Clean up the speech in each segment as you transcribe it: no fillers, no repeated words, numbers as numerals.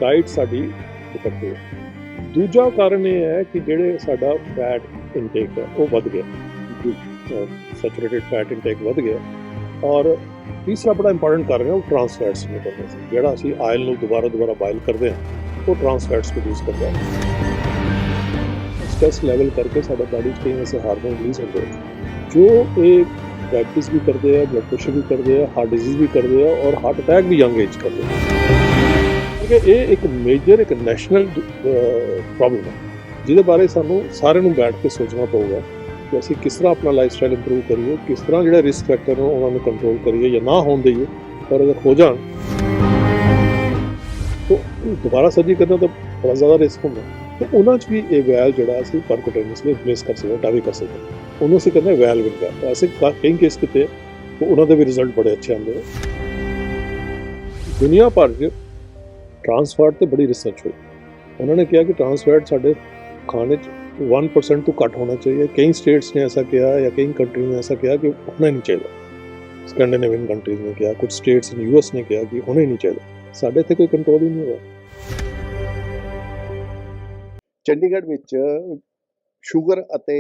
Diet ਸਾਡੀ defective ਹੈ। ਦੂਜਾ ਕਾਰਨ ਇਹ ਹੈ ਕਿ ਜਿਹੜੇ ਸਾਡਾ ਫੈਟ ਇਨਟੇਕ ਹੈ ਉਹ ਵੱਧ ਗਿਆ ਜੀ, ਸੈਚੂਰੇਟਡ ਫੈਟ ਇਨਟੇਕ ਵੱਧ ਗਿਆ। ਔਰ ਤੀਸਰਾ ਬੜਾ ਇੰਪੋਰਟੈਂਟ ਕਾਰਨ ਹੈ ਉਹ ਟਰਾਂਸ ਫੈਟਸ ਨੂੰ ਕਰਦੇ ਸੀ। ਜਿਹੜਾ ਅਸੀਂ ਆਇਲ ਨੂੰ ਦੁਬਾਰਾ ਬਾਇਲ ਕਰਦੇ ਹਾਂ ਉਹ ਟਰਾਂਸ ਫੈਟਸ ਪ੍ਰੋਡਿਊਸ ਕਰਦਾ ਹੈ। ਸਟ੍ਰੈਸ ਲੈਵਲ ਕਰਕੇ ਸਾਡਾ ਬਾਡੀ 'ਚ ਕਈ ਐਸੇ ਹਾਰਮੋਨ ਰਿਲੀਜ਼ ਹੁੰਦੇ हैं जो ਇਹ डायबिटीज़ भी करते हैं, ब्लड प्रेशर भी करते हैं, हार्ट डिजीज़ भी करते हैं और हार्ट अटैक भी यंग एज करते हैं। क्योंकि ये एक मेजर एक नैशनल प्रॉब्लम है जिहदे बारे सानू सारे नूं बैठ के सोचना पऊगा कि असीं किस तरह अपना लाइफ स्टाइल इंप्रूव करिए, किस तरह जिहड़े रिस्क फैक्टर ने उन्हां नूं कंट्रोल करिए या ना होण दईए, पर अगर हो जाण तो दोबारा सर्जरी करना तो बड़ा ज़्यादा रिस्क होंदा। तो उन्हां 'च भी ये वैल जिहड़ा असीं परकुटेनियसली रिप्लेस कर सकते, टावी कर सकते, ਉਹਨੂੰ ਅਸੀਂ ਕਹਿੰਦੇ ਵੈਲ ਵਿਨ ਵੈਲ। ਐਸੇ ਕਈ ਕੇਸ ਕਿਤੇ ਉਹਨਾਂ ਦੇ ਵੀ ਰਿਜ਼ਲਟ ਬੜੇ ਅੱਛੇ ਆਉਂਦੇ ਨੇ। ਦੁਨੀਆ ਭਰ 'ਚ ਟਰਾਂਸ ਫੈਟ 'ਤੇ ਬੜੀ ਰਿਸਰਚ ਹੋਈ। ਉਹਨਾਂ ਨੇ ਕਿਹਾ ਕਿ ਟਰਾਂਸ ਫੈਟ ਸਾਡੇ ਖਾਣੇ 'ਚ 1% ਤੋਂ ਘੱਟ ਹੋਣਾ ਚਾਹੀਏ। ਕਈ ਸਟੇਟਸ ਨੇ ऐसा किया या कई कंट्री ने ऐसा किया कि होना ही नहीं चाहिए। स्कैंडिनेवियन कंट्रीज़ ने किया, कुछ स्टेट्स ने US ने किया कि होना ही नहीं चाहिए। ਸਾਡੇ ਇੱਥੇ ਕੋਈ ਕੰਟਰੋਲ ਹੀ ਨਹੀਂ ਹੋਇਆ। ਚੰਡੀਗੜ੍ਹ ਵਿੱਚ ਸ਼ੂਗਰ ਅਤੇ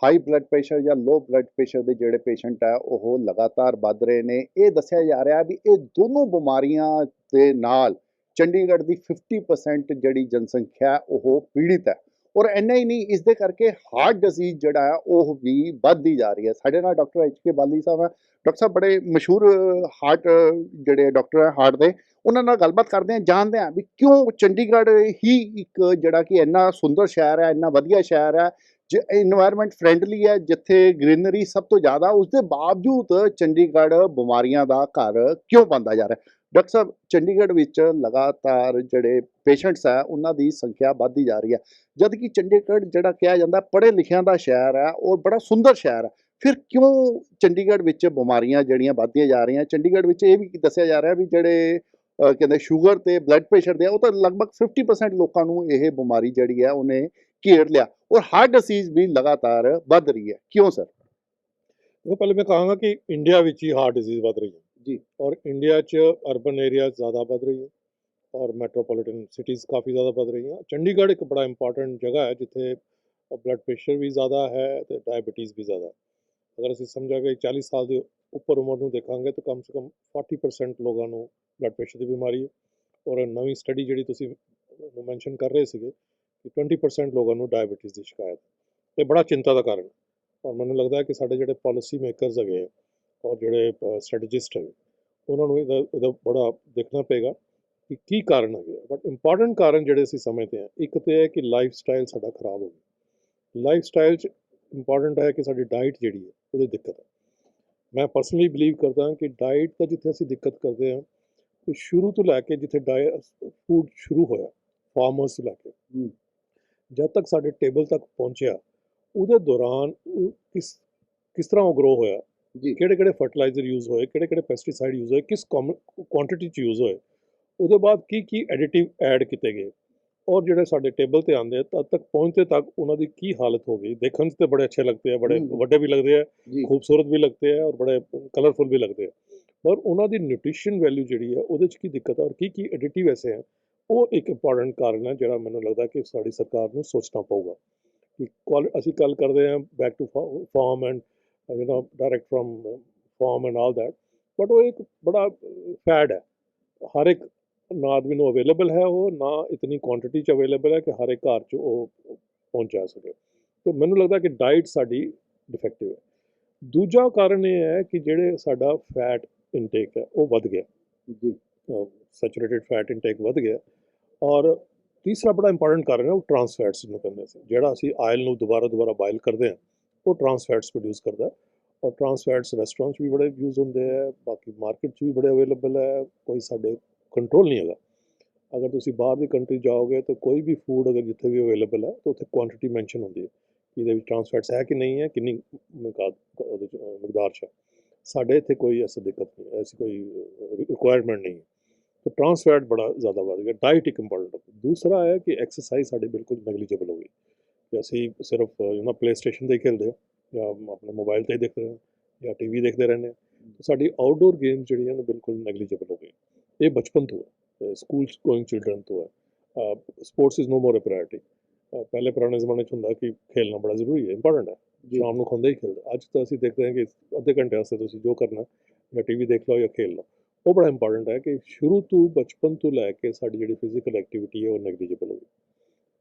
ਹਾਈ ਬਲੱਡ ਪ੍ਰੈਸ਼ਰ ਜਾਂ ਲੋ ਬਲੱਡ ਪ੍ਰੈਸ਼ਰ ਦੇ ਜਿਹੜੇ ਪੇਸ਼ੈਂਟ ਹੈ ਉਹ ਲਗਾਤਾਰ ਵੱਧ ਰਹੇ ਨੇ। ਇਹ ਦੱਸਿਆ ਜਾ ਰਿਹਾ ਵੀ ਇਹ ਦੋਨੋਂ ਬਿਮਾਰੀਆਂ ਦੇ ਨਾਲ ਚੰਡੀਗੜ੍ਹ ਦੀ 50% ਜਿਹੜੀ ਜਨਸੰਖਿਆ ਉਹ ਪੀੜਿਤ ਹੈ। ਔਰ ਇੰਨਾ ਹੀ ਨਹੀਂ, ਇਸ ਦੇ ਕਰਕੇ ਹਾਰਟ ਡਿਜ਼ੀਜ਼ ਜਿਹੜਾ ਹੈ ਉਹ ਵੀ ਵੱਧਦੀ ਜਾ ਰਹੀ ਹੈ। ਸਾਡੇ ਨਾਲ ਡਾਕਟਰ HK ਬਾਲੀ ਸਾਹਿਬ ਹੈ। ਡਾਕਟਰ ਸਾਹਿਬ ਬੜੇ ਮਸ਼ਹੂਰ ਹਾਰਟ ਜਿਹੜੇ ਡਾਕਟਰ ਹੈ ਹਾਰਟ ਦੇ, ਉਹਨਾਂ ਨਾਲ ਗੱਲਬਾਤ ਕਰਦੇ ਹਾਂ, ਜਾਣਦੇ ਹਾਂ ਵੀ ਕਿਉਂ ਚੰਡੀਗੜ੍ਹ ਹੀ ਇੱਕ ਜਿਹੜਾ ਕਿ ਇੰਨਾ ਸੁੰਦਰ ਸ਼ਹਿਰ ਹੈ, ਇੰਨਾ ਵਧੀਆ ਸ਼ਹਿਰ ਹੈ, ਇਨਵਾਇਰਮੈਂਟ ਫਰੈਂਡਲੀ ਹੈ, ਜਿੱਥੇ ਗ੍ਰੀਨਰੀ ਸਭ ਤੋਂ ਜ਼ਿਆਦਾ, ਉਸ ਦੇ ਬਾਵਜੂਦ ਚੰਡੀਗੜ੍ਹ ਬਿਮਾਰੀਆਂ ਦਾ ਘਰ ਕਿਉਂ ਬਣਦਾ ਜਾ ਰਿਹਾ। ਡਾਕਟਰ ਸਾਹਿਬ, ਚੰਡੀਗੜ੍ਹ ਵਿੱਚ ਲਗਾਤਾਰ ਜਿਹੜੇ ਪੇਸ਼ੈਂਟਸ ਹੈ ਉਹਨਾਂ ਦੀ ਸੰਖਿਆ ਵੱਧਦੀ ਜਾ ਰਹੀ ਹੈ, ਜਦ ਕਿ ਚੰਡੀਗੜ੍ਹ ਜਿਹੜਾ ਕਿਹਾ ਜਾਂਦਾ ਪੜ੍ਹੇ ਲਿਖਿਆਂ ਦਾ ਸ਼ਹਿਰ ਹੈ ਔਰ ਬੜਾ ਸੁੰਦਰ ਸ਼ਹਿਰ ਹੈ, ਫਿਰ ਕਿਉਂ ਚੰਡੀਗੜ੍ਹ ਵਿੱਚ ਬਿਮਾਰੀਆਂ ਜਿਹੜੀਆਂ ਵੱਧਦੀਆਂ ਜਾ ਰਹੀਆਂ। ਚੰਡੀਗੜ੍ਹ ਵਿੱਚ ਇਹ ਵੀ ਦੱਸਿਆ ਜਾ ਰਿਹਾ ਵੀ ਜਿਹੜੇ ਕਹਿੰਦੇ ਸ਼ੂਗਰ ਤੇ ਬਲੱਡ ਪ੍ਰੈਸ਼ਰ ਦੇ, ਉਹ ਤਾਂ ਲਗਭਗ 50% ਲੋਕਾਂ ਨੂੰ ਇਹ ਬਿਮਾਰੀ ਜਿਹੜੀ ਹੈ ਉਹਨੇ ਘੇਰ ਲਿਆ और हार्ट डिसीज भी लगातार बढ़ रही है। क्यों सर? वो पहले मैं कहूँगा कि इंडिया में ही हार्ट डिजीज़ बढ़ रही है जी, और इंडिया च अर्बन एरिया ज़्यादा बढ़ रही है और मैट्रोपोलिटन सिटीज़ काफ़ी ज़्यादा बढ़ रही हैं। चंडीगढ़ एक बड़ा इंपॉर्टेंट जगह है जिथे ब्लड प्रेशर भी ज़्यादा है तो डायबिटीज़ भी ज़्यादा है। अगर असीं समझा कि 40 साल के उपर उम्र में देखांगे तो कम से कम 40% लोगों को ब्लड प्रेशर की बीमारी है। और नवी स्टडी जी तुसीं मैंशन कर रहे थे कि 20% लोगों को डायबिटीज़ की शिकायत, ये बड़ा चिंता का कारण है। और मैंने लगता है कि साढ़े जो पॉलिसी मेकरस है और जोड़े स्ट्रैटेजिस्ट है उन्होंने इहदा बड़ा देखना पेगा कि कारण है। बट इंपॉर्टेंट कारण जोड़े असीं समझते हैं, एक तो है कि लाइफ स्टाइल साडा खराब हो गया। लाइफ स्टाइल इंपॉर्टेंट है कि साडी डाइट जी है वो दिक्कत है। मैं पर्सनली बिलीव करता कि डाइट का जिथे असीं दिक्कत करते हैं तो शुरू तो लैके जिथे फूड शुरू होया फार्मर्स तो लैके जब तक साढ़े टेबल तक पहुँचा उहदे दौरान किस तरह वो ग्रो होया, किहड़े फर्टिलाइजर यूज़ होए, किहड़े पेस्टिसाइड यूज़ होए, किस क्वांटिटी च यूज़ होए, उहदे बाद की एडिटिव ऐड किए गए और जिहड़े साढ़े टेबल ते आंदे तद तक पहुँचते तक उन्हां दी की हालत हो गई। देखण ते बड़े अच्छे लगते हैं, बड़े वड्डे भी लगते हैं, खूबसूरत भी लगते हैं और बड़े कलरफुल भी लगते हैं, पर उन्हां दी न्यूट्रिशन वैल्यू जिहड़ी है उहदे च की दिक्कत है और की एडिटिव ऐसे हैं। वो एक इंपॉर्टेंट कारण है जिहड़ा मैनूं लगदा कि साडी सरकार नूं सोचना पऊगा कि असीं गल करदे हां back to farm and direct from farm and all that, but वो एक बड़ा फैड है। हर एक ना आदमी नूं अवेलेबल है, वो ना इतनी क्वांटिटी च अवेलेबल है कि हर एक घर च वो पहुंचा सके। तो मैनूं लगदा कि डाइट साडी डिफेक्टिव है। दूजा कारण ये है कि जिहड़े साडा फैट इनटेक है वो वध गया जी, सैचूरेटेड फैट इनटेक वध गया। और तीसरा बड़ा इंपॉर्टेंट कारण है वो ट्रांस फैट्स ਨੂੰ ਕਹਿੰਦੇ ਸੀ। ਜਿਹੜਾ ਅਸੀਂ ਆਇਲ ਨੂੰ ਦੁਬਾਰਾ ਬਾਇਲ ਕਰਦੇ ਹਾਂ ਉਹ ट्रांस फैट्स प्रोड्यूस करता है और ट्रांस फैट्स रेस्टोरेंट्स भी बड़े यूज़ होंगे है, बाकी मार्केट भी बड़े अवेलेबल है, कोई साढ़े कंट्रोल नहीं है। अगर तुम बाहर की कंट्री जाओगे तो कोई भी फूड अगर जिथे भी अवेलेबल है तो उत्थे क्वांटिटी मैंशन होती है कि ये ट्रांस फैट्स है कि नहीं है, कितनी मकदार है। साढ़े इत्थे कोई ऐसी दिक्कत नहीं, ऐसी कोई रिक्वायरमेंट नहीं है। तो ट्रांस फैट बड़ा ज़्यादा बढ़ गया। डाइट एक इंपॉर्टेंट है। दूसरा है कि एक्सरसाइज साड़ी बिल्कुल नेगलीजिबल हो गई कि असी सिर्फ प्ले स्टेशन से खेलते या अपने मोबाइल से देखते हैं या TV देखते रहने, तो साड़ी आउटडोर गेम्स जी बिल्कुल नेगलीजिबल हो गई। ये बचपन तो है, स्कूल गोइंग चिल्ड्रन तो है। Sports is no more a priority. ਪਹਿਲੇ ਪੁਰਾਣੇ ਜ਼ਮਾਨੇ 'ਚ ਹੁੰਦਾ ਕਿ ਖੇਲਣਾ ਬੜਾ ਜ਼ਰੂਰੀ ਹੈ, ਇੰਪੋਰਟੈਂਟ ਹੈ, ਸ਼ਾਮ ਨੂੰ ਖਾਂਦੇ ਹੀ ਖੇਲਦੇ। ਅੱਜ ਤਾਂ ਅਸੀਂ ਦੇਖਦੇ ਹਾਂ ਕਿ ਅੱਧੇ ਘੰਟੇ ਵਾਸਤੇ ਤੁਸੀਂ ਜੋ ਕਰਨਾ ਜਾਂ ਟੀਵੀ ਦੇਖ ਲਓ ਜਾਂ ਖੇਲ ਲਓ, ਉਹ ਬੜਾ ਇੰਪੋਰਟੈਂਟ ਹੈ ਕਿ ਸ਼ੁਰੂ ਤੋਂ ਬਚਪਨ ਤੋਂ ਲੈ ਕੇ ਸਾਡੀ ਜਿਹੜੀ ਫਿਜ਼ੀਕਲ ਐਕਟੀਵਿਟੀ ਹੈ ਉਹ ਨੈਗਲੀਜੇਬਲ ਹੋਵੇ।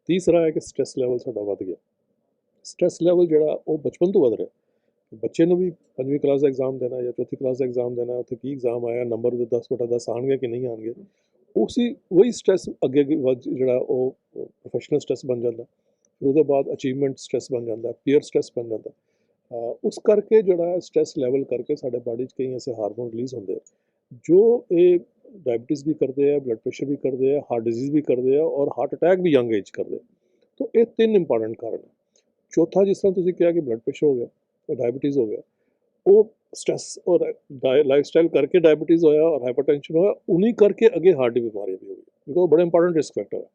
ਤੀਸਰਾ ਹੈ ਕਿ ਸਟ੍ਰੈਸ ਲੈਵਲ ਸਾਡਾ ਵੱਧ ਗਿਆ। ਸਟ੍ਰੈਸ ਲੈਵਲ ਜਿਹੜਾ ਉਹ ਬਚਪਨ ਤੋਂ ਵੱਧ ਰਿਹਾ। ਬੱਚੇ ਨੂੰ ਵੀ 5ਵੀਂ ਕਲਾਸ ਦਾ ਐਗਜ਼ਾਮ ਦੇਣਾ ਜਾਂ ਚੌਥੀ ਕਲਾਸ ਦਾ ਐਗਜ਼ਾਮ ਦੇਣਾ, ਉੱਥੇ ਕੀ ਐਗਜ਼ਾਮ ਆਇਆ, ਨੰਬਰ ਉਹਦੇ 10/10 ਆਉਣਗੇ ਕਿ ਨਹੀਂ ਆਉਣਗੇ, ਉਹੀ ਸਟ੍ਰੈਸ ਅੱਗੇ ਜਿਹੜਾ ਉਹ ਪ੍ਰੋਫੈਸ਼ਨਲ ਸਟ੍ਰੈਸ ਬਣ ਜਾਂਦਾ। ਫਿਰ ਉਹਦੇ ਬਾਅਦ ਅਚੀਵਮੈਂਟ ਸਟ੍ਰੈਸ ਬਣ ਜਾਂਦਾ, ਪੀਅਰ ਸਟ੍ਰੈਸ ਬਣ ਜਾਂਦਾ। ਉਸ ਕਰਕੇ ਜਿਹੜਾ ਸਟ੍ਰੈਸ ਲੈਵਲ ਕਰਕੇ ਸਾਡੇ ਬਾਡੀ 'ਚ ਕਈ ਐਸੇ ਹਾਰਮੋਨ ਰਿਲੀਜ਼ ਹੁੰਦੇ ਆ ਜੋ ਇਹ ਡਾਇਬਟੀਜ਼ ਵੀ ਕਰਦੇ ਆ, ਬਲੱਡ ਪ੍ਰੈਸ਼ਰ ਵੀ ਕਰਦੇ ਆ, ਹਾਰਟ ਡਿਜ਼ੀਜ਼ ਵੀ ਕਰਦੇ ਆ ਔਰ ਹਾਰਟ ਅਟੈਕ ਵੀ ਯੰਗ ਏਜ ਕਰਦੇ ਆ। ਤਾਂ ਇਹ 3 ਇੰਪੋਰਟੈਂਟ ਕਾਰਨ ਹੈ। ਚੌਥਾ, ਜਿਸ ਤਰ੍ਹਾਂ ਤੁਸੀਂ ਕਿਹਾ ਕਿ ਬਲੱਡ ਪ੍ਰੈਸ਼ਰ ਹੋ ਗਿਆ, ਡਾਇਬਟੀਜ਼ ਹੋ ਗਿਆ, ਉਹ ਸਟ੍ਰੈਸ ਔਰ ਲਾਈਫਸਟਾਈਲ ਕਰਕੇ ਡਾਇਬਟੀਜ਼ ਹੋਇਆ ਔਰ ਹਾਈਪਰਟੈਂਸ਼ਨ ਹੋਇਆ, ਉन्हीं करके आगे हार्ट की बीमारियां भी हो गई, बिकॉज बड़े इंपॉर्टेंट रिस्क फैक्टर है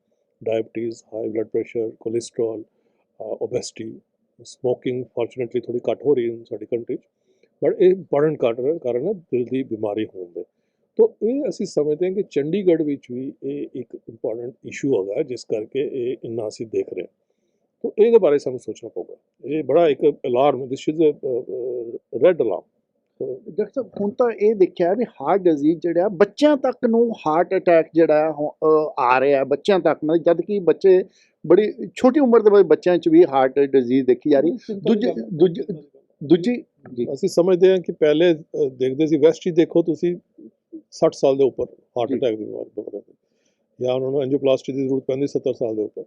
diabetes, high blood pressure, cholesterol, obesity, smoking fortunately थोड़ी घट हो रही है साडी कंट्री, बट ये इंपॉर्टेंट कारण है दिल की बीमारी होने दे। तो ये असी समझते हैं कि चंडीगढ़ विच भी ये एक इंपॉर्टेंट इशू होगा जिस करके ये इन्ना असी देख रहे हैं। तो ये बारे सानू सोचना पऊगा, ये बड़ा एक alarm, this is red alarm. Doctor ਸਾਹਿਬ, ਹੁਣ ਤਾਂ ਇਹ ਦੇਖਿਆ ਵੀ ਹਾਰਟ ਡਿਜ਼ੀਜ਼ ਜਿਹੜਾ ਬੱਚਿਆਂ ਤੱਕ ਨੂੰ ਹਾਰਟ ਅਟੈਕ ਜਿਹੜਾ ਆ ਰਿਹਾ ਬੱਚਿਆਂ ਤੱਕ, ਮਤਲਬ ਜਦ ਕਿ ਬੱਚੇ ਬੜੀ ਛੋਟੀ ਉਮਰ ਦੇ ਬੱਚਿਆਂ 'ਚ ਵੀ ਹਾਰਟ ਡਿਜ਼ੀਜ਼ ਦੇਖੀ ਜਾ ਰਹੀ। ਦੂਜੀ ਜੀ, ਅਸੀਂ ਸਮਝਦੇ ਹਾਂ ਕਿ ਪਹਿਲੇ ਦੇਖਦੇ ਸੀ ਵੈਸਟ ਹੀ ਦੇਖੋ ਤੁਸੀਂ 60 ਸਾਲ ਦੇ ਉੱਪਰ ਹਾਰਟ ਅਟੈਕ ਦੀ ਬਿਮਾਰੀ ਜਾਂ ਉਹਨਾਂ ਨੂੰ ਐਂਜੀਓਪਲਾਸਟੀ ਦੀ ਜ਼ਰੂਰਤ ਪੈਂਦੀ 70 ਸਾਲ ਦੇ ਉੱਪਰ।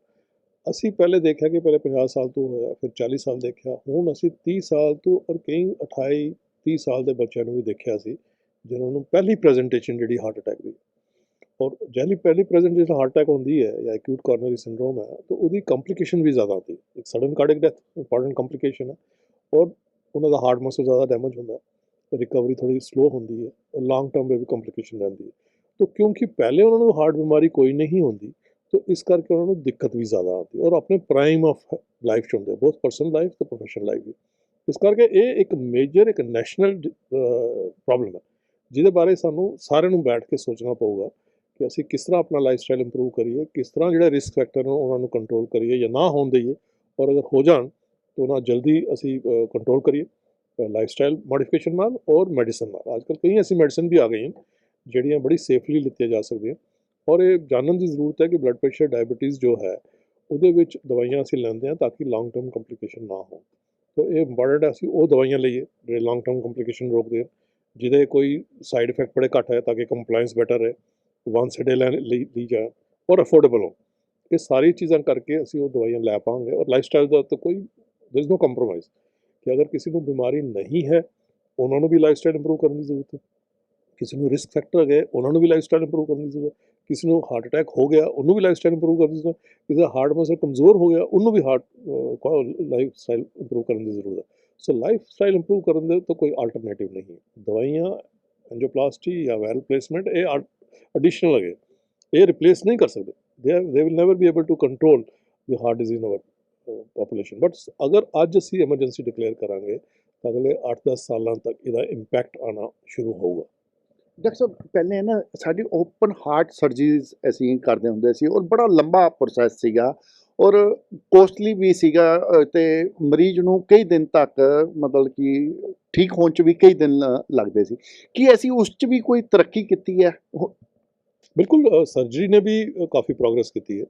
ਅਸੀਂ ਪਹਿਲੇ ਦੇਖਿਆ ਕਿ ਪਹਿਲੇ 50 ਸਾਲ ਤੋਂ ਹੋਇਆ, ਫਿਰ 40 ਸਾਲ ਦੇਖਿਆ, ਹੁਣ ਅਸੀਂ 30 ਸਾਲ ਤੋਂ ਔਰ ਕਈ 28-30 ਸਾਲ ਦੇ ਬੱਚਿਆਂ ਨੂੰ ਵੀ ਦੇਖਿਆ ਸੀ ਜਿਨ੍ਹਾਂ ਨੂੰ ਪਹਿਲੀ ਪ੍ਰੈਜੈਂਟੇਸ਼ਨ ਜਿਹੜੀ ਹਾਰਟ ਅਟੈਕ ਦੀ। ਔਰ ਜਿਹੜੀ ਪਹਿਲੀ ਪ੍ਰੈਜੈਂਟੇਸ਼ਨ ਹਾਰਟ ਅਟੈਕ ਹੁੰਦੀ ਹੈ ਜਾਂ ਐਕਿਊਟ ਕੋਰਨਰੀ ਸਿੰਡਰੋਮ ਹੈ, ਤਾਂ ਉਹਦੀ ਕੰਪਲੀਕੇਸ਼ਨ ਵੀ ਜ਼ਿਆਦਾ ਆਉਂਦੀ। ਇੱਕ sudden cardiac death important complication ਹੈ ਔਰ ਉਹਨਾਂ ਦਾ ਹਾਰਟ ਮਸਲ ਜ਼ਿਆਦਾ ਡੈਮੇਜ ਹੁੰਦਾ, ਰਿਕਵਰੀ ਥੋੜੀ ਸਲੋ ਹੁੰਦੀ ਹੈ ਔਰ ਲੌਂਗ ਟਰਮ में भी ਕੰਪਲੀਕੇਸ਼ਨ ਰਹਿੰਦੀ ਹੈ। तो क्योंकि पहले उन्होंने हार्ट बीमारी कोई नहीं होती, तो इस करके उन्होंने दिक्कत भी ज़्यादा आती और अपने प्राइम ऑफ लाइफ च होंगे, बोथ पर्सनल लाइफ तो प्रोफेशनल लाइफ भी। इस करके ये एक मेजर एक नैशनल प्रॉब्लम है जिहदे बारे सानू सारे नूं बैठ के सोचना पऊगा कि असी किस तरह अपना लाइफ स्टाइल इंप्रूव करिए, किस तरह जिहड़े रिस्क फैक्टर ने उन्होंने कंट्रोल करिए या ना होने दईए, और अगर हो जान तो उन्हें जल्दी असी कंट्रोल करिए लाइफ स्टाइल मॉडिफिकेशन नाल और मैडिसन नाल। आजकल कई ऐसी मैडिसन भी आ गई हैं ਜਿਹੜੀਆਂ ਬੜੀ ਸੇਫਲੀ ਲਿੱਤੀਆਂ ਜਾ ਸਕਦੀਆਂ। ਔਰ ਇਹ ਜਾਣਨ ਦੀ ਜ਼ਰੂਰਤ ਹੈ ਕਿ ਬਲੱਡ ਪ੍ਰੈਸ਼ਰ ਡਾਇਬਟੀਜ਼ ਜੋ ਹੈ ਉਹਦੇ ਵਿੱਚ ਦਵਾਈਆਂ ਅਸੀਂ ਲੈਂਦੇ ਹਾਂ ਤਾਂ ਕਿ ਲੌਂਗ ਟਰਮ ਕੰਪਲੀਕੇਸ਼ਨ ਨਾ ਹੋ। ਤਾਂ ਇਹ ਇੰਪੋਰਟੈਂਟ ਹੈ ਅਸੀਂ ਉਹ ਦਵਾਈਆਂ ਲਈਏ ਜਿਹੜੇ ਲੌਂਗ ਟਰਮ ਕੰਪਲੀਕੇਸ਼ਨ ਰੋਕਦੇ ਹਨ, ਜਿਹਦੇ ਕੋਈ ਸਾਈਡ ਇਫੈਕਟ ਬੜੇ ਘੱਟ ਹੈ, ਤਾਂ ਕਿ ਕੰਪਲਾਇੰਸ ਬੈਟਰ ਰਹੇ, ਵਾਂਸ ਡੇ ਲਈ ਜਾਣ ਔਰ ਅਫੋਰਡੇਬਲ ਹੋ। ਇਹ ਸਾਰੀ ਚੀਜ਼ਾਂ ਕਰਕੇ ਅਸੀਂ ਉਹ ਦਵਾਈਆਂ ਲੈ ਪਾਵਾਂਗੇ। ਔਰ ਲਾਈਫ ਸਟਾਈਲ ਦਾ ਤਾਂ ਕੋਈ ਦੇयर इज नो ਕੰਪਰੋਮਾਈਜ਼ ਕਿ ਅਗਰ ਕਿਸੇ ਨੂੰ ਬਿਮਾਰੀ ਨਹੀਂ ਹੈ ਉਹਨਾਂ ਨੂੰ ਵੀ ਲਾਈਫ ਸਟਾਈਲ ਇੰਪਰੂਵ ਕਰਨ ਦੀ ਜ਼ਰੂਰਤ ਹੈ। ਕਿਸੇ ਨੂੰ ਰਿਸਕ ਫੈਕਟਰ ਹੈਗੇ ਉਹਨਾਂ ਨੂੰ ਵੀ ਲਾਈਫ ਸਟਾਈਲ ਇੰਪਰੂਵ ਕਰਨ ਦੀ ਜ਼ਰੂਰਤ ਹੈ। ਕਿਸੇ ਨੂੰ ਹਾਰਟ ਅਟੈਕ ਹੋ ਗਿਆ ਉਹਨੂੰ ਵੀ ਲਾਈਫ ਸਟਾਈਲ ਇੰਪਰੂਵ ਕਰਨ ਦੀ ਜ਼ਰੂਰਤ ਹੈ। ਕਿਸੇ ਦਾ ਹਾਰਟ ਮਸਲ ਕਮਜ਼ੋਰ ਹੋ ਗਿਆ ਉਹਨੂੰ ਵੀ ਲਾਈਫ ਸਟਾਈਲ ਇੰਪਰੂਵ ਕਰਨ ਦੀ ਜ਼ਰੂਰਤ ਹੈ। ਸੋ ਲਾਈਫ ਸਟਾਈਲ ਇੰਪਰੂਵ ਕਰਨ ਦੇ ਤਾਂ ਕੋਈ ਆਲਟਰਨੇਟਿਵ ਨਹੀਂ ਹੈ। ਦਵਾਈਆਂ, ਐਂਜੀਓਪਲਾਸਟੀ ਜਾਂ ਵੈਲ ਰਿਪਲੇਸਮੈਂਟ ਇਹ ਐਡੀਸ਼ਨਲ ਹੈਗੇ, ਇਹ ਰਿਪਲੇਸ ਨਹੀਂ ਕਰ ਸਕਦੇ। They will never be able to control the heart disease in our population. But ਅਗਰ ਅੱਜ ਅਸੀਂ ਐਮਰਜੈਂਸੀ ਡਿਕਲੇਅਰ ਕਰਾਂਗੇ ਤਾਂ ਅਗਲੇ 8-10 ਸਾਲਾਂ ਤੱਕ ਇਹਦਾ ਇੰਪੈਕਟ ਆਉਣਾ ਸ਼ੁਰੂ ਹੋਊਗਾ। ਡਾਕਟਰ ਸਾਹਿਬ, ਪਹਿਲੇ ਨਾ ਸਾਡੀ ਓਪਨ ਹਾਰਟ ਸਰਜਰੀਜ਼ ਅਸੀਂ ਕਰਦੇ ਹੁੰਦੇ ਸੀ ਔਰ ਬੜਾ ਲੰਬਾ ਪ੍ਰੋਸੈਸ ਸੀਗਾ ਔਰ ਕੋਸਟਲੀ ਵੀ ਸੀਗਾ, ਅਤੇ ਮਰੀਜ਼ ਨੂੰ ਕਈ ਦਿਨ ਤੱਕ ਮਤਲਬ ਕਿ ਠੀਕ ਹੋਣ 'ਚ ਵੀ ਕਈ ਦਿਨ ਲੱਗਦੇ ਸੀ। ਕੀ ਅਸੀਂ ਉਸ 'ਚ ਵੀ ਕੋਈ ਤਰੱਕੀ ਕੀਤੀ ਹੈ? ਬਿਲਕੁਲ, ਸਰਜਰੀ ਨੇ ਵੀ ਕਾਫੀ ਪ੍ਰੋਗਰੈਸ ਕੀਤੀ ਹੈ।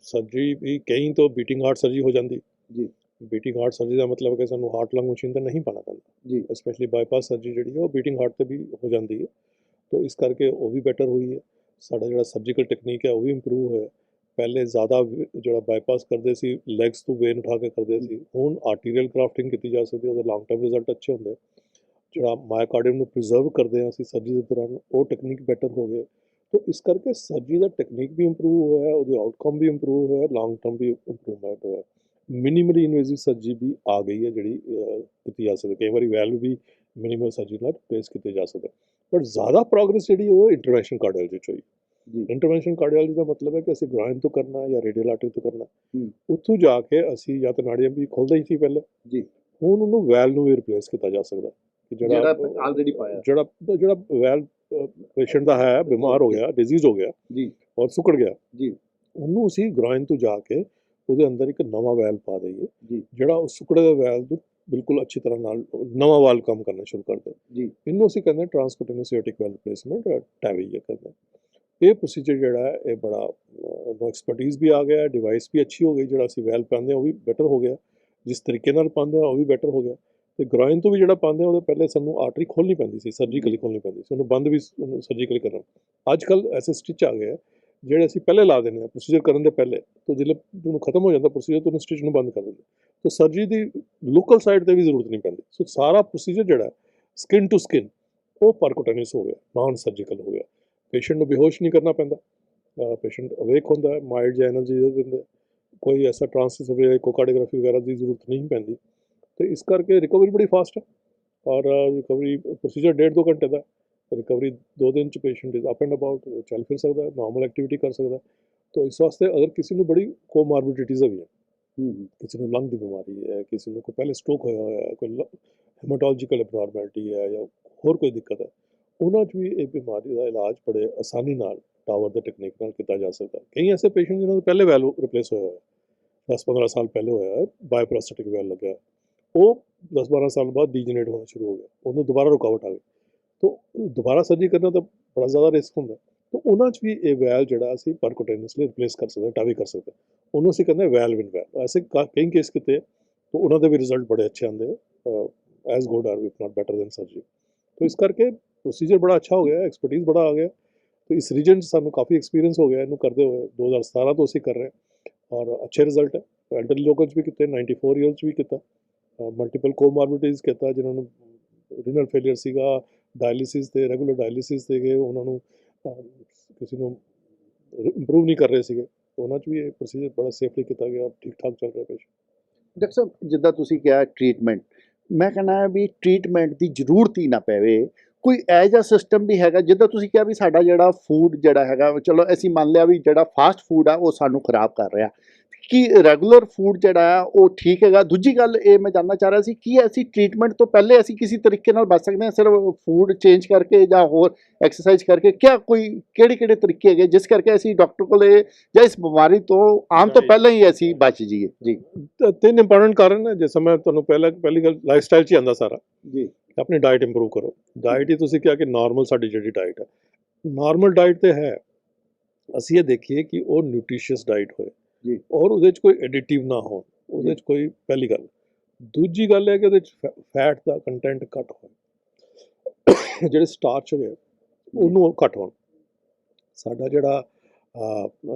ਸਰਜਰੀ ਵੀ ਕਈ ਤੋਂ ਬੀਟਿੰਗ ਹਾਰਟ ਸਰਜਰੀ ਹੋ ਜਾਂਦੀ ਜੀ। ਬੀਟਿੰਗ ਹਾਰਟ ਸਰਜਰੀ ਦਾ ਮਤਲਬ ਕਿ ਸਾਨੂੰ ਹਾਰਟ ਲੰਗ ਮਸ਼ੀਨ ਤਾਂ ਨਹੀਂ ਪਾਉਣਾ ਪੈਂਦਾ ਜੀ। ਸਪੈਸ਼ਲੀ ਬਾਈਪਾਸ ਸਰਜਰੀ ਜਿਹੜੀ ਹੈ ਉਹ ਬੀਟਿੰਗ ਹਾਰਟ 'ਤੇ ਵੀ ਹੋ ਜਾਂਦੀ ਹੈ। ਤਾਂ ਇਸ ਕਰਕੇ ਉਹ ਵੀ ਬੈਟਰ ਹੋਈ ਹੈ। ਸਾਡਾ ਜਿਹੜਾ ਸਰਜੀਕਲ ਟੈਕਨੀਕ ਹੈ ਉਹ ਵੀ ਇੰਪਰੂਵ ਹੋਇਆ। ਪਹਿਲੇ ਜ਼ਿਆਦਾ ਜਿਹੜਾ ਬਾਈਪਾਸ ਕਰਦੇ ਸੀ ਲੈਗਸ ਤੋਂ ਵੇਨ ਉਠਾ ਕੇ ਕਰਦੇ ਸੀ, ਹੁਣ ਆਰਟੀਰੀਅਲ ਗ੍ਰਾਫਟਿੰਗ ਕੀਤੀ ਜਾ ਸਕਦੀ, ਉਹਦੇ ਲੌਂਗ ਟਰਮ ਰਿਜ਼ਲਟ ਅੱਛੇ ਹੁੰਦੇ। ਜਿਹੜਾ ਮਾਇਓਕਾਰਡੀਅਮ ਨੂੰ ਪ੍ਰੀਜ਼ਰਵ ਕਰਦੇ ਹਾਂ ਅਸੀਂ ਸਰਜਰੀ ਦੇ ਦੌਰਾਨ, ਉਹ ਟੈਕਨੀਕ ਬੈਟਰ ਹੋ ਗਏ। ਤਾਂ ਇਸ ਕਰਕੇ ਸਰਜਰੀ ਦਾ ਟੈਕਨੀਕ ਵੀ ਇੰਪਰੂਵ ਹੋਇਆ, ਉਹਦੇ ਆਊਟਕਮ ਵੀ ਇੰਪਰੂਵ ਹੋਇਆ, ਲੌਂਗ ਟਰਮ ਵੀ ਇੰਪਰੂਵਮੈਂਟ ਹੋਇਆ। ਮਿਨੀਮਲੀ ਇਨਵੇਸਿਵ ਸਰਜਰੀ ਵੀ ਆ ਗਈ ਹੈ ਜਿਹੜੀ ਕੀਤੀ ਜਾ ਸਕਦੀ। ਕਈ ਵਾਰੀ ਵੈਲਵ ਵੀ ਮਿਨੀਮਲ ਸਰਜਰੀ ਨਾਲ ਰਿਪਲੇਸ ਕੀਤੇ ਜਾ ਸਕਦੇ। ਬਟ ਜ਼ਿਆਦਾ ਪ੍ਰੋਗਰੈਸ ਜਿਹੜੀ ਉਹ ਇੰਟਰਵੈਂਸ਼ਨ ਕਾਰਡੀਓਲੋਜੀ 'ਚ ਹੋਈ। ਇੰਟਰਵੈਂਸ਼ਨ ਕਾਰਡੀਓਲੋਜੀ ਦਾ ਮਤਲਬ ਹੈ ਕਿ ਅਸੀਂ ਗ੍ਰਾਈਨ ਤੋਂ ਕਰਨਾ ਜਾਂ ਰੇਡੀਅਲ ਆਰਟਰੀ ਤੋਂ ਕਰਨਾ, ਉੱਥੋਂ ਜਾ ਕੇ ਅਸੀਂ ਜਾਂ ਤਾਂ ਨਾੜੀਆਂ ਵੀ ਖੁੱਲ੍ਹਦਾ ਹੀ ਸੀ ਪਹਿਲੇ, ਹੁਣ ਉਹਨੂੰ ਵੈਲ ਨੂੰ ਵੀ ਰਿਪਲੇਸ ਕੀਤਾ ਜਾ ਸਕਦਾ। ਜਿਹੜਾ ਆਲਰੇਡੀ ਪਾਇਆ, ਜਿਹੜਾ ਵੈਲ ਪੇਸ਼ੈਂਟ ਦਾ ਹੈ ਬਿਮਾਰ ਹੋ ਗਿਆ, ਡਿਜ਼ੀਜ਼ ਹੋ ਗਿਆ ਜੀ, ਔਰ ਸੁੱਕੜ ਗਿਆ, ਜੀ, ਉਹਨੂੰ ਅਸੀਂ ਗ੍ਰੋਇਨ ਤੋਂ ਜਾ ਕੇ ਉਹਦੇ ਅੰਦਰ ਇੱਕ ਨਵਾਂ ਵੈਲ ਪਾ ਦਈਏ, ਜੀ ਜਿਹੜਾ ਉਸ ਸੁੱਕੜੇ ਦੇ ਵੈਲ ਨੂੰ ਬਿਲਕੁਲ ਅੱਛੀ ਤਰ੍ਹਾਂ ਨਾਲ ਨਵਾਂ ਵਾਲ ਕੰਮ ਕਰਨਾ ਸ਼ੁਰੂ ਕਰ ਦੇ। ਜੀ ਇਹਨੂੰ ਅਸੀਂ ਕਹਿੰਦੇ ਟ੍ਰਾਂਸਕੁਟੇਨਸ ਏਓਰਟਿਕ ਵੈਲ ਰਿਪਲੇਸਮੈਂਟ, ਟੈਵੀ ਕਹਿੰਦੇ। ਇਹ ਪ੍ਰੋਸੀਜਰ ਜਿਹੜਾ ਹੈ ਇਹ ਬੜਾ ਐਕਸਪਰਟੀਜ਼ ਵੀ ਆ ਗਿਆ, ਡਿਵਾਈਸ ਵੀ ਅੱਛੀ ਹੋ ਗਈ, ਜਿਹੜਾ ਅਸੀਂ ਵੈਲ ਪਾਉਂਦੇ ਹਾਂ ਉਹ ਵੀ ਬੈਟਰ ਹੋ ਗਿਆ, ਜਿਸ ਤਰੀਕੇ ਨਾਲ ਪਾਉਂਦੇ ਹਾਂ ਉਹ ਵੀ ਬੈਟਰ ਹੋ ਗਿਆ। ਤੇ ਗ੍ਰੋਇਨ ਤੋਂ ਵੀ ਜਿਹੜਾ ਪਾਉਂਦੇ ਆ ਉਹਦੇ ਪਹਿਲੇ ਸਾਨੂੰ ਆਰਟਰੀ ਖੋਲ੍ਹਣੀ ਪੈਂਦੀ ਸੀ, ਸਰਜੀਕਲੀ ਖੋਲ੍ਹਣੀ ਪੈਂਦੀ ਸੀ, ਉਹਨੂੰ ਬੰਦ ਵੀ ਉਹਨੂੰ ਸਰਜੀਕਲੀ ਕਰਨਾ। ਅੱਜ ਕੱਲ੍ਹ ਐਸੇ ਸਟਿਚ ਆ ਗਏ ਆ ਜਿਹੜੇ ਅਸੀਂ ਪਹਿਲੇ ਲਾ ਦਿੰਦੇ ਹਾਂ ਪ੍ਰੋਸੀਜਰ ਕਰਨ ਦੇ ਪਹਿਲੇ, ਤੋਂ ਜਦੋਂ ਉਹਨੂੰ ਖਤਮ ਹੋ ਜਾਂਦਾ ਪ੍ਰੋਸੀਜਰ ਤੋਂ ਉਹਨੂੰ ਸਟਿਚ ਨੂੰ ਬੰਦ ਕਰ ਦਿੰਦੇ, ਤਾਂ ਸਰਜਰੀ ਦੀ ਲੋਕਲ ਸਾਈਡ 'ਤੇ ਵੀ ਜ਼ਰੂਰਤ ਨਹੀਂ ਪੈਂਦੀ। ਸੋ ਸਾਰਾ ਪ੍ਰੋਸੀਜਰ ਜਿਹੜਾ ਸਕਿਨ ਟੂ ਸਕਿਨ ਉਹ ਪਰਕੂਟੇਨਿਸ ਹੋ ਗਿਆ, ਨਾਨ ਸਰਜੀਕਲ ਹੋ ਗਿਆ। ਪੇਸ਼ੈਂਟ ਨੂੰ ਬੇਹੋਸ਼ ਨਹੀਂ ਕਰਨਾ ਪੈਂਦਾ, ਪੇਸ਼ੈਂਟ ਅਵੇਕ ਹੁੰਦਾ, ਮਾਈਲਡ ਜਾਂ ਐਨਰਜੀ ਦੇ ਦਿੰਦੇ, ਕੋਈ ਐਸਾ ਟ੍ਰਾਂਸਿਸ ਹੋਵੇ ਇਕੋਕਾਰਡੀਓਗ੍ਰਾਫੀ ਵਗੈਰਾ ਦੀ ਜ਼ਰੂਰਤ ਨਹੀਂ ਪੈਂਦੀ। ਤੇ ਇਸ ਕਰਕੇ ਰਿਕਵਰੀ ਬੜੀ ਫਾਸਟ ਹੈ, ਔਰ ਰਿਕਵਰੀ ਪ੍ਰੋਸੀਜਰ 1.5-2 ਘੰਟੇ ਦਾ, ਰਿਕਵਰੀ 2 ਦਿਨ 'ਚ patient is up and about, ਚੱਲ ਫਿਰ ਸਕਦਾ, ਨਾਰਮਲ ਐਕਟੀਵਿਟੀ ਕਰ ਸਕਦਾ। ਤਾਂ ਇਸ ਵਾਸਤੇ ਅਗਰ ਕਿਸੇ ਨੂੰ ਬੜੀ ਕੋਮਾਰਬਿਡਿਟੀਜ਼ ਹੈਗੀਆਂ, ਕਿਸੇ ਨੂੰ ਲੰਗ ਦੀ ਬਿਮਾਰੀ ਹੈ, ਕਿਸੇ ਨੂੰ ਕੋਈ ਪਹਿਲੇ ਸਟ੍ਰੋਕ ਹੋਇਆ ਹੋਇਆ ਹੈ, ਕੋਈ ਹੈਮਾਟੋਲੋਜੀਕਲ ਐਬਨੋਰਮੈਲਿਟੀ ਹੈ ਜਾਂ ਹੋਰ ਕੋਈ ਦਿੱਕਤ ਹੈ, ਉਹਨਾਂ 'ਚ ਵੀ ਇਹ ਬਿਮਾਰੀ ਦਾ ਇਲਾਜ ਬੜੇ ਆਸਾਨੀ ਨਾਲ ਟਾਵਰ ਦੇ ਟੈਕਨੀਕ ਨਾਲ ਕੀਤਾ ਜਾ ਸਕਦਾ। ਕਈ ਐਸੇ ਪੇਸ਼ੈਂਟ ਜਿਨ੍ਹਾਂ ਦਾ ਪਹਿਲੇ ਵੈਲ ਰਿਪਲੇਸ ਹੋਇਆ ਹੋਇਆ, 10-15 ਸਾਲ ਪਹਿਲੇ ਹੋਇਆ ਹੈ, ਬਾਇਓਪ੍ਰੋਸਥੈਟਿਕ ਵੈਲ ਲੱਗਿਆ, ਉਹ 10-12 ਸਾਲ ਬਾਅਦ ਡੀਜਨਰੇਟ ਹੋਣਾ ਸ਼ੁਰੂ ਹੋ ਗਿਆ, ਉਹਨੂੰ ਦੁਬਾਰਾ ਰੁਕਾਵਟ ਆ ਗਈ, ਤਾਂ ਦੁਬਾਰਾ ਸਰਜਰੀ ਕਰਨਾ ਤਾਂ ਬੜਾ ਜ਼ਿਆਦਾ ਰਿਸਕ ਹੁੰਦਾ। ਤਾਂ ਉਹਨਾਂ 'ਚ ਵੀ ਇਹ ਵੈਲ ਜਿਹੜਾ ਅਸੀਂ ਪਰਕੂਟੇਨਿਸਲੀ ਰਿਪਲੇਸ ਕਰ ਸਕਦੇ, ਟਾਵੀ ਕਰ ਸਕਦੇ, ਉਹਨੂੰ ਅਸੀਂ ਕਹਿੰਦੇ ਵੈਲਵ ਇਨ ਵੈਲ। ਐਸੇ ਕਈ ਕੇਸ ਕੀਤੇ ਤਾਂ ਉਹਨਾਂ ਦੇ ਵੀ ਰਿਜ਼ਲਟ ਬੜੇ ਅੱਛੇ ਆਉਂਦੇ, as good or if not better than surgery. ਤਾਂ ਇਸ ਕਰਕੇ ਪ੍ਰੋਸੀਜਰ ਬੜਾ ਅੱਛਾ ਹੋ ਗਿਆ, ਐਕਸਪਰਟੀਜ਼ ਬੜਾ ਆ ਗਿਆ। तो इस रीजन ਸਾਨੂੰ ਕਾਫੀ ਐਕਸਪੀਰੀਅੰਸ ਹੋ ਗਿਆ ਇਹਨੂੰ ਕਰਦੇ ਹੋਏ, 2017 ਤੋਂ ਅਸੀਂ ਕਰ ਰਹੇ ਹਾਂ ਔਰ ਅੱਛੇ ਰਿਜ਼ਲਟ ਹੈ। ਐਲਡਰਲੀ ਲੋਕਾਂ 'ਚ ਵੀ ਕੀਤੇ, 94 ਈਅਰਸ 'ਚ ਵੀ ਕੀਤਾ, ਮਲਟੀਪਲ ਕੋਮਾਰਬਿਡਿਟੀਜ਼ ਕੀਤਾ, ਜਿਨ੍ਹਾਂ ਨੂੰ ਰੀਨਲ ਫੇਲੀਅਰ ਸੀਗਾ, ਡਾਇਲਿਸਿਸ ਤੇ ਰੈਗੂਲਰ ਡਾਇਲਿਸਿਸ ਤੇ ਗਏ, ਉਹਨਾਂ ਨੂੰ ਕਿਸੇ ਨੂੰ ਇੰਪਰੂਵ ਨਹੀਂ ਕਰ ਰਹੇ ਸੀਗੇ, ਉਹਨਾਂ 'ਚ ਵੀ ਇਹ ਪ੍ਰੋਸੀਜਰ ਬੜਾ ਸੇਫਲੀ ਕੀਤਾ ਗਿਆ, ਠੀਕ ਠਾਕ ਚੱਲ ਰਿਹਾ ਪੇਸ਼ੈਂਟ। ਡਾਕਟਰ ਸਾਹਿਬ ਜਿੱਦਾਂ ਤੁਸੀਂ ਕਿਹਾ ਟ੍ਰੀਟਮੈਂਟ, ਮੈਂ ਕਹਿੰਦਾ ਹਾਂ ਵੀ ਟ੍ਰੀਟਮੈਂਟ ਦੀ ਜ਼ਰੂਰਤ ਹੀ ਨਾ ਪਵੇ, ਕੋਈ ਇਹੋ ਜਿਹਾ ਸਿਸਟਮ ਵੀ ਹੈਗਾ ਜਿੱਦਾਂ ਤੁਸੀਂ ਕਿਹਾ ਵੀ ਸਾਡਾ ਜਿਹੜਾ ਫੂਡ ਜਿਹੜਾ ਹੈਗਾ, ਚਲੋ ਅਸੀਂ ਮੰਨ ਲਿਆ ਵੀ ਜਿਹੜਾ ਫਾਸਟ ਫੂਡ ਆ ਉਹ ਸਾਨੂੰ ਖਰਾਬ ਕਰ ਰਿਹਾ, ਕੀ ਰੈਗੂਲਰ ਫੂਡ ਜਿਹੜਾ ਆ ਉਹ ਠੀਕ ਹੈਗਾ? ਦੂਜੀ ਗੱਲ ਇਹ ਮੈਂ ਜਾਣਨਾ ਚਾਹ ਰਿਹਾ ਸੀ ਕੀ ਅਸੀਂ ਟ੍ਰੀਟਮੈਂਟ ਤੋਂ ਪਹਿਲੇ ਅਸੀਂ ਕਿਸੇ ਤਰੀਕੇ ਨਾਲ ਬਚ ਸਕਦੇ ਹਾਂ, ਸਿਰਫ ਫੂਡ ਚੇਂਜ ਕਰਕੇ ਜਾਂ ਹੋਰ ਐਕਸਰਸਾਈਜ਼ ਕਰਕੇ? ਕਿਆ ਕੋਈ ਕਿਹੜੇ ਤਰੀਕੇ ਹੈਗੇ ਜਿਸ ਕਰਕੇ ਅਸੀਂ ਡਾਕਟਰ ਕੋਲੇ ਜਾਂ ਇਸ ਬਿਮਾਰੀ ਤੋਂ ਆਉਣ ਤੋਂ ਪਹਿਲਾਂ ਹੀ ਅਸੀਂ ਬਚ ਜਾਈਏ? ਜੀ ਤਿੰਨ ਇੰਪੋਰਟੈਂਟ ਕਾਰਨ ਹੈ, ਜਿਸ ਮੈਂ ਤੁਹਾਨੂੰ ਪਹਿਲੀ ਗੱਲ ਲਾਈਫ ਸਟਾਈਲ 'ਚ ਹੀ ਆਉਂਦਾ ਸਾਰਾ। ਜੀ ਆਪਣੀ ਡਾਈਟ ਇੰਪਰੂਵ ਕਰੋ। ਡਾਈਟ ਹੀ ਤੁਸੀਂ ਕਿਹਾ ਕਿ ਨਾਰਮਲ ਸਾਡੀ ਜਿਹੜੀ ਡਾਈਟ ਹੈ, ਨਾਰਮਲ ਡਾਈਟ ਤੇ ਹੈ, ਅਸੀਂ ਇਹ ਦੇਖੀਏ ਕਿ ਉਹ ਨਿਊਟ੍ਰੀਸ਼ੀਅਸ ਡਾਈਟ ਹੋਏ ਜੀ ਔਰ ਉਹਦੇ 'ਚ ਕੋਈ ਐਡੀਟਿਵ ਨਾ ਹੋਣ, ਉਹਦੇ 'ਚ ਕੋਈ, ਪਹਿਲੀ ਗੱਲ। ਦੂਜੀ ਗੱਲ ਹੈ ਕਿ ਉਹਦੇ 'ਚ ਫੈਟ ਦਾ ਕੰਟੈਂਟ ਘੱਟ ਹੋਵੇ, ਜਿਹੜੇ ਸਟਾਰਚ ਹੋਵੇ ਉਹਨੂੰ ਘੱਟ ਹੋਣ, ਸਾਡਾ ਜਿਹੜਾ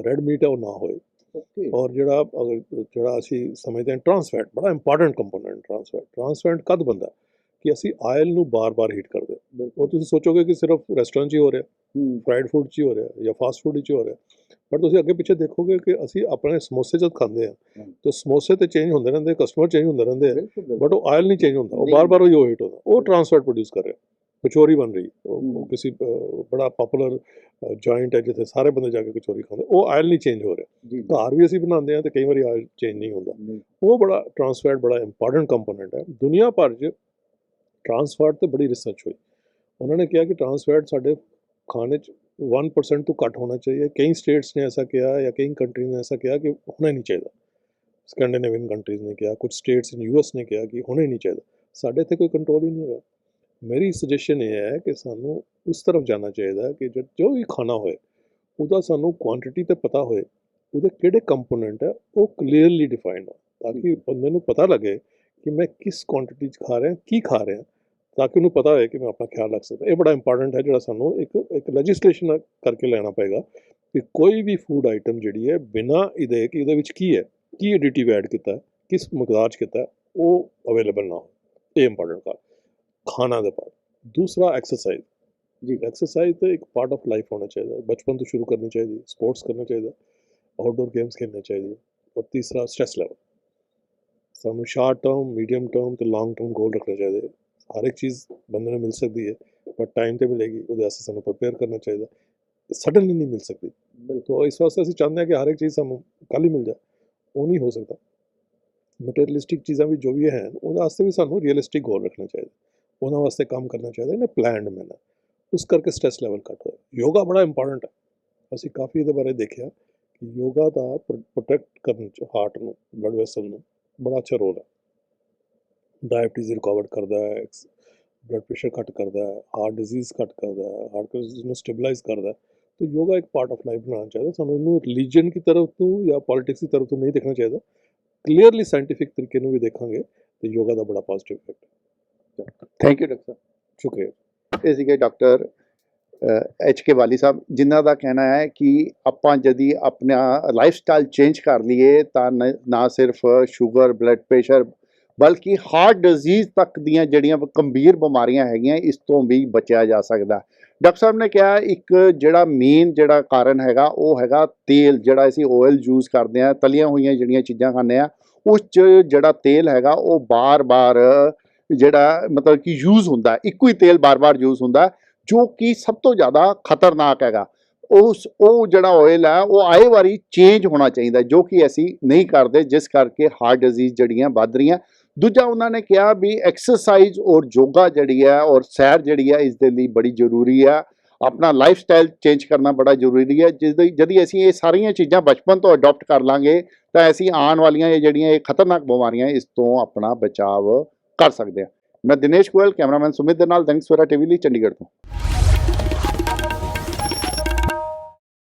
ਰੈਡ ਮੀਟ ਹੈ ਉਹ ਨਾ ਹੋਏ, ਓਕੇ ਔਰ ਜਿਹੜਾ ਅਸੀਂ ਸਮਝਦੇ ਹਾਂ ਟਰਾਂਸਫੈਟ, ਬੜਾ ਇੰਪੋਰਟੈਂਟ ਕੰਪੋਨੈਂਟ ਟਰਾਂਸਫੈਟ ਕਦ ਬੰਦਾ ਕਿ ਅਸੀਂ ਆਇਲ ਨੂੰ ਬਾਰ-ਬਾਰ ਹੀਟ ਕਰਦੇ। ਉਹ ਤੁਸੀਂ ਸੋਚੋਗੇ ਕਿ ਸਿਰਫ ਰੈਸਟੋਰੈਂਟ 'ਚ ਹੀ ਹੋ ਰਿਹਾ, ਫਰਾਈਡ ਫੂਡ 'ਚ ਹੀ ਹੋ ਰਿਹਾ ਜਾਂ ਫਾਸਟ ਫੂਡ 'ਚ ਹੀ ਹੋ ਰਿਹਾ, ਪਰ ਤੁਸੀਂ ਅੱਗੇ ਪਿੱਛੇ ਦੇਖੋਗੇ ਕਿ ਅਸੀਂ ਆਪਣੇ ਸਮੋਸੇ ਜਦ ਖਾਂਦੇ ਹਾਂ ਤਾਂ ਸਮੋਸੇ ਤੇ ਚੇਂਜ ਹੁੰਦੇ ਰਹਿੰਦੇ, ਕਸਟਮਰ ਚੇਂਜ ਹੁੰਦੇ ਰਹਿੰਦੇ ਆ, ਬਟ ਉਹ ਆਇਲ ਨਹੀਂ ਚੇਂਜ ਹੁੰਦਾ, ਉਹ ਬਾਰ-ਬਾਰ ਉਹ ਹੀਟ ਹੁੰਦਾ, ਉਹ ਟਰਾਂਸਫੈਟ ਪ੍ਰੋਡਿਊਸ ਕਰ ਰਿਹਾ। ਕਚੋਰੀ ਬਣ ਰਹੀ, ਉਹ ਕਿਸੇ ਬੜਾ ਪਪੂਲਰ ਜੁਆਇੰਟ ਹੈ ਜਿੱਥੇ ਸਾਰੇ ਬੰਦੇ ਜਾ ਕੇ ਕਚੋਰੀ ਖਾਂਦੇ, ਉਹ ਆਇਲ ਨਹੀਂ ਚੇਂਜ ਹੋ ਰਿਹਾ। ਘਰ ਵੀ ਅਸੀਂ ਬਣਾਉਂਦੇ ਹਾਂ ਤੇ ਕਈ ਵਾਰੀ ਆਇਲ ਚੇਂਜ ਨਹੀਂ ਹੁੰਦਾ, ਉਹ ਬੜਾ ਟਰਾਂਸਫੈਟ ਬੜਾ ਇੰਪੋਰਟੈਂਟ ਕੰਪੋਨੈਂਟ ਹੈ। ਦੁਨੀਆ ਭਰ 'ਚ ਟਰਾਂਸਫੈਟ ਤੇ ਬੜੀ ਰਿਸਰਚ ਹੋਈ, ਉਹਨਾਂ ਨੇ ਕਿਹਾ ਕਿ ਟਰਾਂਸਫੈਟ ਸਾਡੇ ਖਾਣੇ 'ਚ 1% ਤੋਂ ਘੱਟ ਹੋਣਾ चाहिए। कई स्टेट्स ने ऐसा किया या कई कंट्रीज ने ऐसा किया कि होना ही नहीं चाहिए, स्कैंडिनेवियन कंट्रीज़ ने किया, कुछ स्टेट्स इन यूएस ने किया कि होना ही नहीं चाहिए। साढ़े इत्थे कोई कंट्रोल ही नहीं होगा। मेरी सजेशन ये है कि सानू उस तरफ जाना चाहिए कि जो भी खाना होए ਉਹਦਾ ਸਾਨੂੰ ਕੁਆਂਟੀਟੀ ਤੇ ਪਤਾ ਹੋਏ, ਉਹਦੇ ਕਿਹੜੇ ਕੰਪੋਨੈਂਟ ਹੈ ਉਹ ਕਲੀਅਰਲੀ ਡਿਫਾਈਨਡ ਹੋ, ਤਾਂ ਕਿ ਬੰਦੇ ਨੂੰ ਪਤਾ ਲੱਗੇ ਕਿ ਮੈਂ ਕਿਸ ਕੁਆਂਟੀਟੀ 'ਚ ਖਾ ਰਿਹਾ, ਕੀ ਖਾ ਰਿਹਾ, ਤਾਂ ਕਿ ਉਹਨੂੰ ਪਤਾ ਹੋਏ ਕਿ ਮੈਂ ਆਪਣਾ ਖਿਆਲ ਰੱਖ ਸਕਦਾ। ਇਹ ਬੜਾ ਇੰਪੋਰਟੈਂਟ ਹੈ, ਜਿਹੜਾ ਸਾਨੂੰ ਇੱਕ ਲੈਜਿਸਲੇਸ਼ਨ ਕਰਕੇ ਲੈਣਾ ਪਏਗਾ ਕਿ ਕੋਈ ਵੀ ਫੂਡ ਆਈਟਮ ਜਿਹੜੀ ਹੈ ਬਿਨਾਂ ਇਹਦੇ ਕਿ ਉਹਦੇ ਵਿੱਚ ਕੀ ਹੈ, ਕੀ ਐਡੀਟਿਵ ਐਡ ਕੀਤਾ, ਕਿਸ ਮਿਕਦਾਰ 'ਚ ਕੀਤਾ, ਉਹ ਅਵੇਲੇਬਲ ਨਾ ਹੋ। ਇਹ ਇੰਪੋਰਟੈਂਟ ਗੱਲ ਖਾਣਾ ਦੇ ਬਾਅਦ। दूसरा एक्सरसाइज जी, एक्सरसाइज तो एक पार्ट ऑफ लाइफ होना चाहिए, बचपन तो शुरू करनी चाहिए, स्पोर्ट्स करना चाहिए, आउटडोर गेम्स खेलने चाहिए। और तीसरा स्ट्रेस लेवल, सानू शॉर्ट टर्म मीडियम टर्म तो लॉन्ग टर्म गोल रखना चाहिए। हर एक चीज़ बंदे ने मिल सकती है, पर टाइम तो मिलेगी, वो सानू प्रिपेयर करना चाहिए, सडनली नहीं मिल सकती। तो इस वास्ते असीं चाहते हैं कि हर एक चीज़ सानू कल ही मिल जाए, वो नहीं हो सकता। मटेरियलिस्टिक चीज़ां भी जो भी हैं उहदे वास्ते भी सानू रियलिस्टिक गोल रखना चाहिए, ਉਹਨਾਂ ਵਾਸਤੇ ਕੰਮ ਕਰਨਾ ਚਾਹੀਦਾ ਇਹਨੇ ਪਲਾਨਡ ਮੈਨਰ, ਉਸ ਕਰਕੇ ਸਟ੍ਰੈਸ ਲੈਵਲ ਘੱਟ ਹੋਇਆ। ਯੋਗਾ ਬੜਾ ਇੰਪੋਰਟੈਂਟ ਹੈ, ਅਸੀਂ ਕਾਫੀ ਇਹਦੇ ਬਾਰੇ ਦੇਖਿਆ ਕਿ ਯੋਗਾ ਦਾ ਪ੍ਰੋਟੈਕਟ ਕਰਨ 'ਚ ਹਾਰਟ ਨੂੰ, ਬਲੱਡ ਵੈਸਲ ਨੂੰ ਬੜਾ ਅੱਛਾ ਰੋਲ ਹੈ। ਡਾਇਬਟੀਜ਼ ਰਿਕਵਰ ਕਰਦਾ ਹੈ, ਬਲੱਡ ਪ੍ਰੈਸ਼ਰ ਘੱਟ ਕਰਦਾ ਹੈ, ਹਾਰਟ ਡਿਜ਼ੀਜ਼ ਘੱਟ ਕਰਦਾ ਹੈ, ਹਾਰਟ ਡਿਜ਼ੀਜ਼ ਨੂੰ ਸਟੇਬਲਾਈਜ਼ ਕਰਦਾ ਹੈ। तो योगा एक पार्ट ऑफ लाइफ बनाना चाहिए, सानू इनू रिलीजन की तरफ तो या पॉलिटिक्स की तरफ तो नहीं देखना चाहिए। क्लीयरली साइंटिफिक तरीके भी देखेंगे तो योगा का बड़ा positive effect. Thank you doctor ਸਾਹਿਬ। शुक्रिया। ਇਹ ਸੀਗੇ ਡਾਕਟਰ ਐਚ ਕੇ ਵਾਲੀ ਸਾਹਿਬ, ਜਿਨ੍ਹਾਂ ਦਾ ਕਹਿਣਾ ਹੈ ਕਿ ਆਪਾਂ ਜਦੀ ਆਪਣਾ ਲਾਈਫ ਸਟਾਈਲ ਚੇਂਜ ਕਰ ਲਈਏ ਤਾਂ ਨਾ ਸਿਰਫ ਸ਼ੂਗਰ, ਬਲੱਡ ਪ੍ਰੈਸ਼ਰ, ਬਲਕਿ ਹਾਰਟ ਡਿਜ਼ੀਜ਼ ਤੱਕ ਦੀਆਂ ਜਿਹੜੀਆਂ ਗੰਭੀਰ ਬਿਮਾਰੀਆਂ ਹੈਗੀਆਂ ਇਸ ਤੋਂ ਵੀ ਬਚਿਆ ਜਾ ਸਕਦਾ। ਡਾਕਟਰ ਸਾਹਿਬ ਨੇ ਕਿਹਾ ਇੱਕ ਜਿਹੜਾ ਮੇਨ ਜਿਹੜਾ ਕਾਰਨ ਹੈਗਾ ਉਹ ਹੈਗਾ ਤੇਲ, ਜਿਹੜਾ ਅਸੀਂ ਆਇਲ ਯੂਜ਼ ਕਰਦੇ ਹਾਂ, ਤਲੀਆਂ ਹੋਈਆਂ ਜਿਹੜੀਆਂ ਚੀਜ਼ਾਂ ਖਾਂਦੇ ਹਾਂ ਉਸ 'ਚ ਜਿਹੜਾ ਤੇਲ ਹੈਗਾ ਉਹ ਬਾਰ-ਬਾਰ ਜਿਹੜਾ ਮਤਲਬ ਕਿ ਯੂਜ਼ ਹੁੰਦਾ, ਇੱਕੋ ਹੀ ਤੇਲ ਬਾਰ-ਬਾਰ ਯੂਜ਼ ਹੁੰਦਾ, ਜੋ ਕਿ ਸਭ ਤੋਂ ਜ਼ਿਆਦਾ ਖਤਰਨਾਕ ਹੈਗਾ। ਉਹ ਜਿਹੜਾ ਆਇਲ ਹੈ ਉਹ ਆਏ ਵਾਰੀ ਚੇਂਜ ਹੋਣਾ ਚਾਹੀਦਾ, ਜੋ ਕਿ ਅਸੀਂ ਨਹੀਂ ਕਰਦੇ, ਜਿਸ ਕਰਕੇ ਹਾਰਟ ਡਿਜ਼ੀਜ਼ ਜਿਹੜੀਆਂ ਵੱਧ ਰਹੀਆਂ। ਦੂਜਾ ਉਹਨਾਂ ਨੇ ਕਿਹਾ ਵੀ ਐਕਸਰਸਾਈਜ਼ ਔਰ ਯੋਗਾ ਜਿਹੜੀ ਹੈ ਔਰ ਸੈਰ ਜਿਹੜੀ ਹੈ ਇਸ ਦੇ ਲਈ ਬੜੀ ਜ਼ਰੂਰੀ ਹੈ। ਆਪਣਾ ਲਾਈਫ ਸਟਾਈਲ ਚੇਂਜ ਕਰਨਾ ਬੜਾ ਜ਼ਰੂਰੀ ਹੈ। ਜਦ ਅਸੀਂ ਇਹ ਸਾਰੀਆਂ ਚੀਜ਼ਾਂ ਬਚਪਨ ਤੋਂ ਅਡੋਪਟ ਕਰ ਲਾਂਗੇ ਤਾਂ ਅਸੀਂ ਆਉਣ ਵਾਲੀਆਂ ਇਹ ਜਿਹੜੀਆਂ ਇਹ ਖਤਰਨਾਕ ਬਿਮਾਰੀਆਂ ਇਸ ਤੋਂ ਆਪਣਾ ਬਚਾਵ ਕਰ ਸਕਦੇ ਹਾਂ। ਮੈਂ ਦਿਨੇਸ਼ ਗੋਇਲ, ਕੈਮਰਾਮੈਨ ਸੁਮਿਤ ਦੇ ਨਾਲ ਦੈਨਿਕ ਸਵੇਰਾ ਟੀਵੀ ਲਈ ਚੰਡੀਗੜ੍ਹ ਤੋਂ।